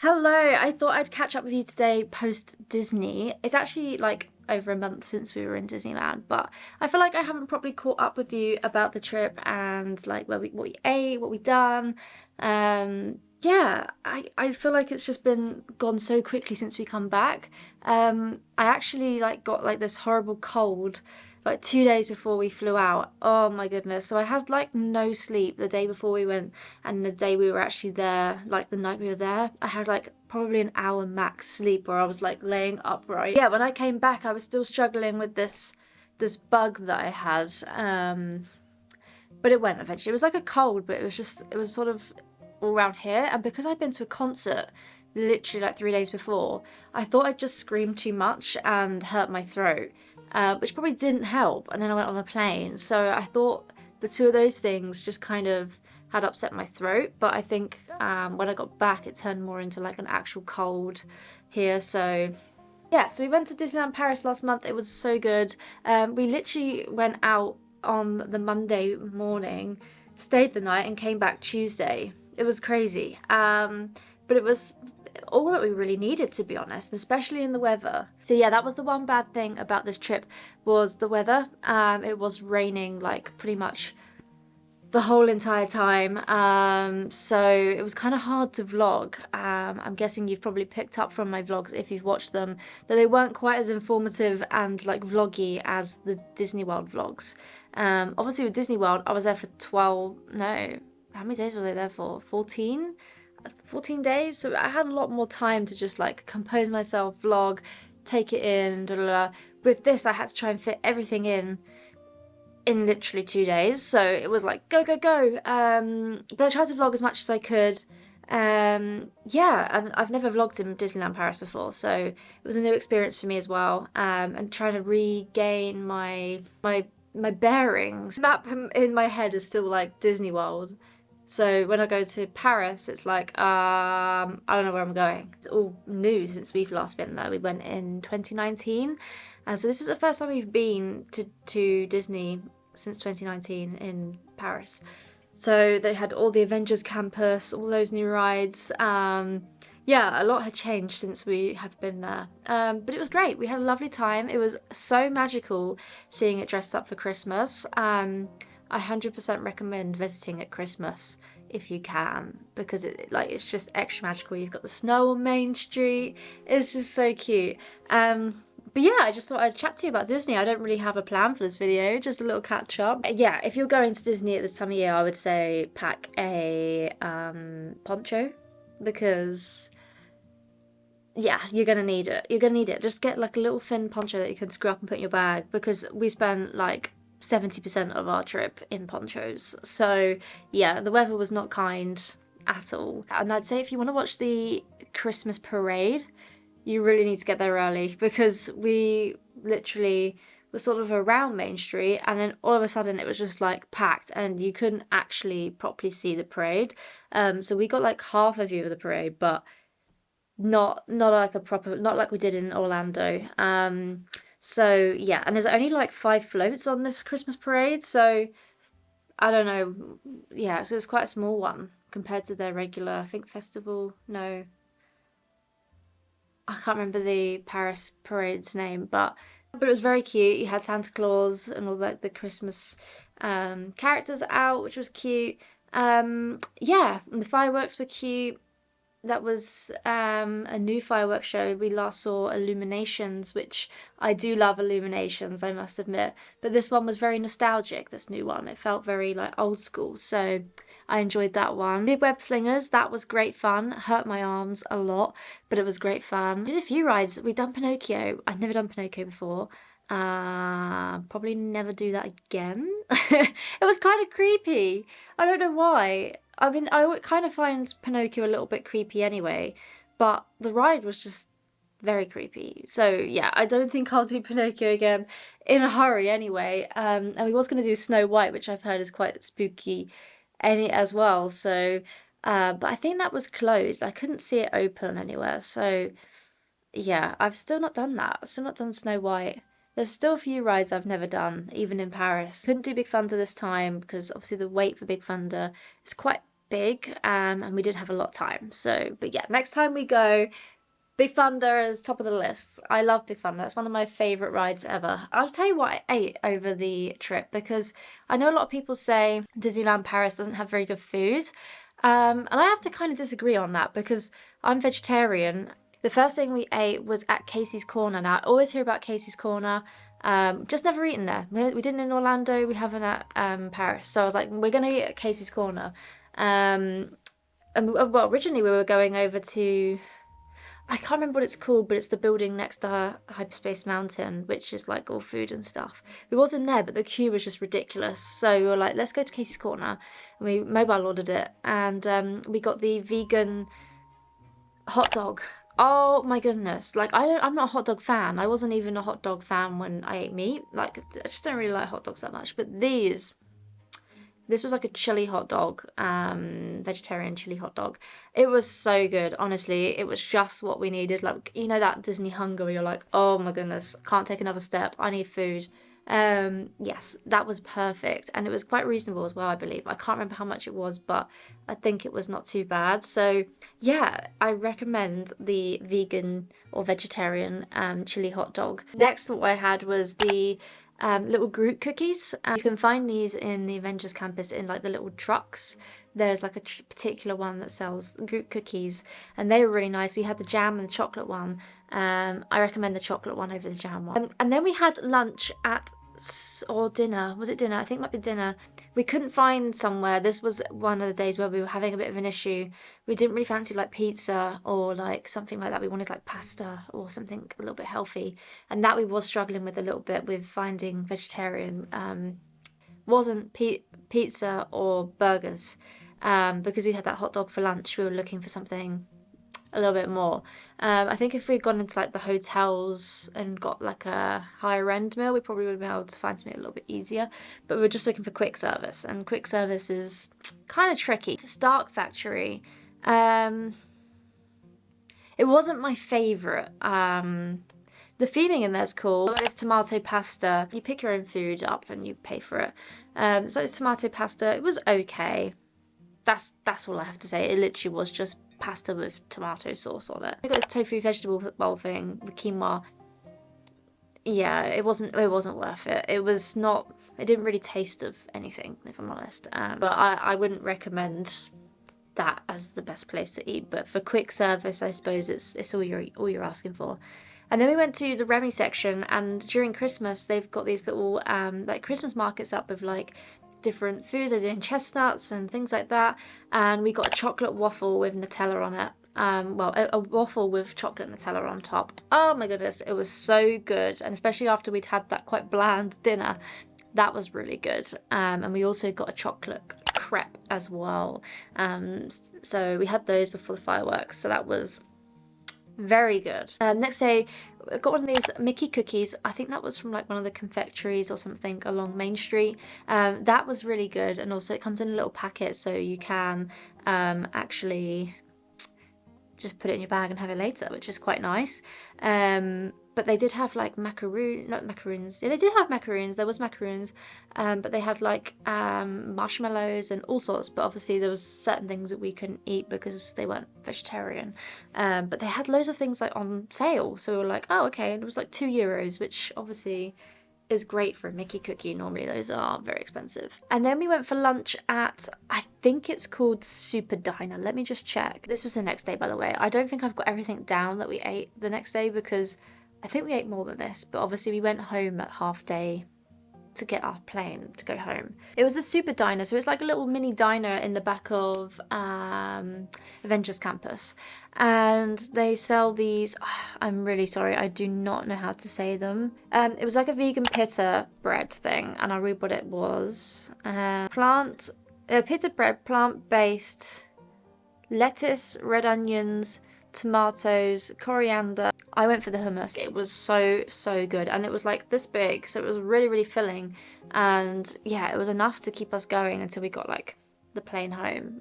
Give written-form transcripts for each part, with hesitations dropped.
Hello, I thought I'd catch up with you today post Disney. It's actually like over a month since we were in Disneyland, but I feel like I haven't properly caught up with you about the trip and like what we ate, what we done. I feel like it's just been gone so quickly since we come back. I actually like got like this horrible cold like 2 days before we flew out. Oh my goodness. So I had like no sleep the day before we went and the day we were actually there, like the night we were there. I had like probably an hour max sleep where I was like laying upright. Yeah, when I came back, I was still struggling with this bug that I had. But it went eventually. It was like a cold, but it was sort of all around here. And because I'd been to a concert literally like 3 days before, I thought I'd just screamed too much and hurt my throat, which probably didn't help. And then I went on a plane. So I thought the two of those things just kind of had upset my throat. But I think when I got back, it turned more into like an actual cold here. So yeah, so we went to Disneyland Paris last month. It was so good. We literally went out on the Monday morning, stayed the night, and came back Tuesday. It was crazy. But it was all that we really needed, to be honest, especially in the weather. So yeah, that was the one bad thing about this trip was the weather. It was raining like pretty much the whole entire time, so it was kind of hard to vlog. I'm guessing you've probably picked up from my vlogs if you've watched them that they weren't quite as informative and like vloggy as the Disney World vlogs. Obviously with Disney World I was there for 12, no, how many days was I there for? 14 days, so I had a lot more time to just like compose myself, vlog, take it in, da, da, da. With this I had to try and fit everything in literally 2 days, so it was like go go go. But I tried to vlog as much as I could. Yeah, and I've never vlogged in Disneyland Paris before, so it was a new experience for me as well. And trying to regain my bearings. Map in my head is still like Disney World, so when I go to Paris it's like I don't know where I'm going. It's all new since we've last been there. We went in 2019, so this is the first time we've been to Disney since 2019 in Paris. So they had all the Avengers campus, all those new rides. Yeah, a lot had changed since we have been there. But it was great. We had a lovely time. It was so magical seeing it dressed up for Christmas. I 100% recommend visiting at Christmas if you can, because it's just extra magical. You've got the snow on Main Street. It's just so cute. But yeah, I just thought I'd chat to you about Disney. I don't really have a plan for this video, just a little catch up. Yeah, if you're going to Disney at this time of year, I would say pack a poncho, because yeah, you're gonna need it. You're gonna need it. Just get like a little thin poncho that you can screw up and put in your bag, because we spent like 70% of our trip in ponchos. So yeah, the weather was not kind at all. And I'd say if you want to watch the Christmas parade, you really need to get there early, because we literally were sort of around Main Street and then all of a sudden it was just like packed and you couldn't actually properly see the parade. So we got like half a view of the parade, but not like a proper, not like we did in Orlando. So yeah, and there's only like 5 floats on this Christmas parade, so I don't know. Yeah, so it was quite a small one compared to their regular, I think, festival. No, I can't remember the Paris parade's name, but it was very cute. You had Santa Claus and all like the Christmas characters out, which was cute. Yeah, and the fireworks were cute. That was a new fireworks show. We last saw Illuminations, which I do love Illuminations, I must admit. But this one was very nostalgic, this new one. It felt very like old school, so I enjoyed that one. Did Web Slingers, that was great fun. Hurt my arms a lot, but it was great fun. Did a few rides. We've done Pinocchio. I've never done Pinocchio before. Probably never do that again. It was kind of creepy. I don't know why. I mean, I kind of find Pinocchio a little bit creepy anyway, but the ride was just very creepy. So yeah, I don't think I'll do Pinocchio again in a hurry anyway. And we was going to do Snow White, which I've heard is quite spooky as well. So, but I think that was closed. I couldn't see it open anywhere. So yeah, I've still not done that. I've still not done Snow White. There's still a few rides I've never done, even in Paris. Couldn't do Big Thunder this time because obviously the wait for Big Thunder is quite big, and we didn't have a lot of time. So, but yeah, next time we go, Big Thunder is top of the list. I love Big Thunder. It's one of my favourite rides ever. I'll tell you what I ate over the trip, because I know a lot of people say Disneyland Paris doesn't have very good food. And I have to kind of disagree on that, because I'm vegetarian. The first thing we ate was at Casey's Corner. Now, I always hear about Casey's Corner. Just never eaten there. We didn't in Orlando, we haven't at Paris. So I was like, we're going to eat at Casey's Corner. And well, originally we were going over to, I can't remember what it's called, but it's the building next to Hyperspace Mountain, which is like all food and stuff. We wasn't there, but the queue was just ridiculous. So we were like, let's go to Casey's Corner. And we mobile ordered it, and we got the vegan hot dog. Oh my goodness. Like, I'm not a hot dog fan. I wasn't even a hot dog fan when I ate meat. Like, I just don't really like hot dogs that much. But this was like a chili hot dog, vegetarian chili hot dog. It was so good, honestly. It was just what we needed. Like, you know that Disney hunger where you're like, oh my goodness, can't take another step. I need food. Yes, that was perfect. And it was quite reasonable as well, I believe. I can't remember how much it was, but I think it was not too bad. So yeah, I recommend the vegan or vegetarian chili hot dog. Next, what I had was the little Groot cookies. You can find these in the Avengers campus in like the little trucks. There's like a particular one that sells Groot cookies, and they were really nice. We had the jam and the chocolate one. I recommend the chocolate one over the jam one. And then we had lunch at, or dinner. Was it dinner? I think it might be dinner. We couldn't find somewhere. This was one of the days where we were having a bit of an issue. We didn't really fancy like pizza or like something like that. We wanted like pasta or something a little bit healthy. And that we was struggling with a little bit with finding vegetarian. Wasn't pizza or burgers. Because we had that hot dog for lunch, we were looking for something a little bit more. I think if we'd gone into like the hotels and got like a higher end meal, we probably would have been able to find something a little bit easier. But we were just looking for quick service, and quick service is kind of tricky. To Stark Factory, it wasn't my favourite. The theming in there's cool. It's tomato pasta. You pick your own food up and you pay for it. So it's tomato pasta. It was okay. That's all I have to say. It literally was just pasta with tomato sauce on it. I got this tofu vegetable bowl thing with quinoa. Yeah, it wasn't worth it. It didn't really taste of anything, if I'm honest. But I wouldn't recommend that as the best place to eat. But for quick service, I suppose it's all you're asking for. And then we went to the Remy section, and during Christmas they've got these little like Christmas markets up with like different foods. They're doing chestnuts and things like that, and we got a chocolate waffle with Nutella on it. A waffle with chocolate Nutella on top. Oh my goodness, it was so good, and especially after we'd had that quite bland dinner, that was really good. And we also got a chocolate crepe as well. So we had those before the fireworks, so that was very good. Next day, I got one of these Mickey cookies. I think that was from like one of the confectionaries or something along Main Street. That was really good, and also it comes in a little packet, so you can actually just put it in your bag and have it later, which is quite nice. But they did have like macaroons. Yeah, they did have macaroons. There was macaroons, but they had like marshmallows and all sorts. But obviously there was certain things that we couldn't eat because they weren't vegetarian. But they had loads of things like on sale. So we were like, oh, okay. And it was like €2, which obviously is great for a Mickey cookie. Normally those are very expensive. And then we went for lunch at, I think it's called Super Diner. Let me just check. This was the next day, by the way. I don't think I've got everything down that we ate the next day, because I think we ate more than this, but obviously we went home at half day to get our plane to go home. It was a Super Diner, so it's like a little mini diner in the back of Avengers Campus. And they sell these, I'm really sorry, I do not know how to say them. It was like a vegan pita bread thing, and I'll read what it was. Pita bread, plant-based, lettuce, red onions, tomatoes, coriander. I went for the hummus. It was so good, and it was like this big, so it was really filling, and yeah, it was enough to keep us going until we got like the plane home.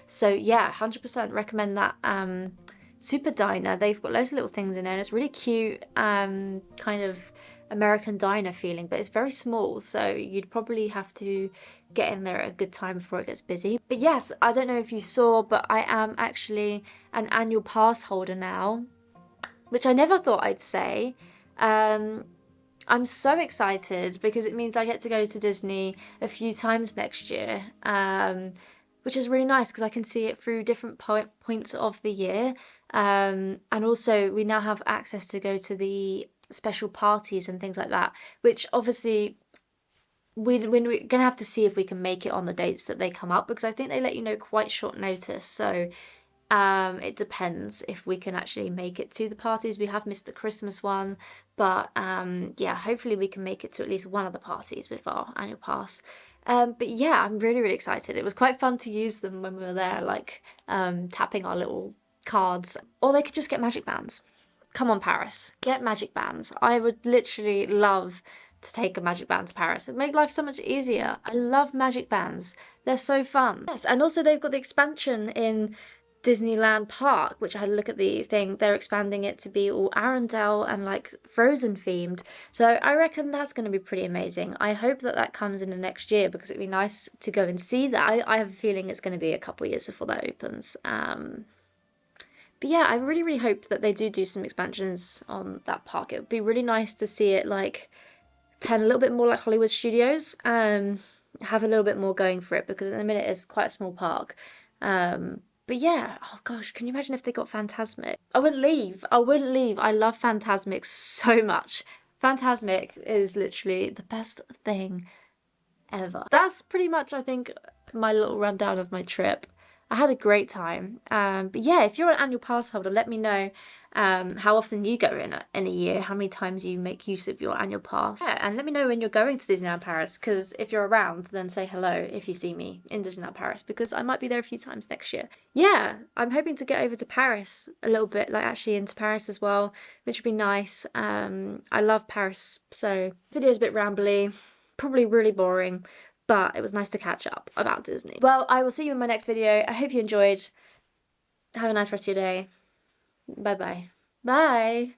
So yeah, 100% recommend that Super Diner. They've got loads of little things in there, and it's really cute, kind of American diner feeling, but it's very small, so you'd probably have to get in there at a good time before it gets busy. But yes, I don't know if you saw, but I am actually an annual pass holder now, which I never thought I'd say. I'm so excited because it means I get to go to Disney a few times next year, which is really nice because I can see it through different points of the year. And also we now have access to go to the special parties and things like that, which obviously we're gonna have to see if we can make it on the dates that they come up, because I think they let you know quite short notice. So it depends if we can actually make it to the parties. We have missed the Christmas one, but yeah, hopefully we can make it to at least one of the parties with our annual pass. But yeah, I'm really, really excited. It was quite fun to use them when we were there, like tapping our little cards. Or they could just get magic bands. Come on, Paris, get magic bands. I would literally love to take a magic band to Paris. It'd make life so much easier. I love magic bands. They're so fun. Yes, and also they've got the expansion in Disneyland Park, which I had a look at the thing. They're expanding it to be all Arendelle and like Frozen themed. So I reckon that's going to be pretty amazing. I hope that that comes in the next year because it'd be nice to go and see that. I have a feeling it's going to be a couple of years before that opens. But yeah, I really, really hope that they do some expansions on that park. It would be really nice to see it like turn a little bit more like Hollywood Studios, have a little bit more going for it, because at the minute it's quite a small park. But yeah, oh gosh, can you imagine if they got Fantasmic? I wouldn't leave. I wouldn't leave. I love Fantasmic so much. Fantasmic is literally the best thing ever. That's pretty much, I think, my little rundown of my trip. I had a great time. But yeah, if you're an annual pass holder, let me know how often you go in a year, how many times you make use of your annual pass. Yeah, and let me know when you're going to Disneyland Paris, because if you're around, then say hello if you see me in Disneyland Paris, because I might be there a few times next year. Yeah, I'm hoping to get over to Paris a little bit, like actually into Paris as well, which would be nice. I love Paris, so video's a bit rambly, probably really boring, but it was nice to catch up about Disney. Well, I will see you in my next video. I hope you enjoyed. Have a nice rest of your day. Bye-bye. Bye.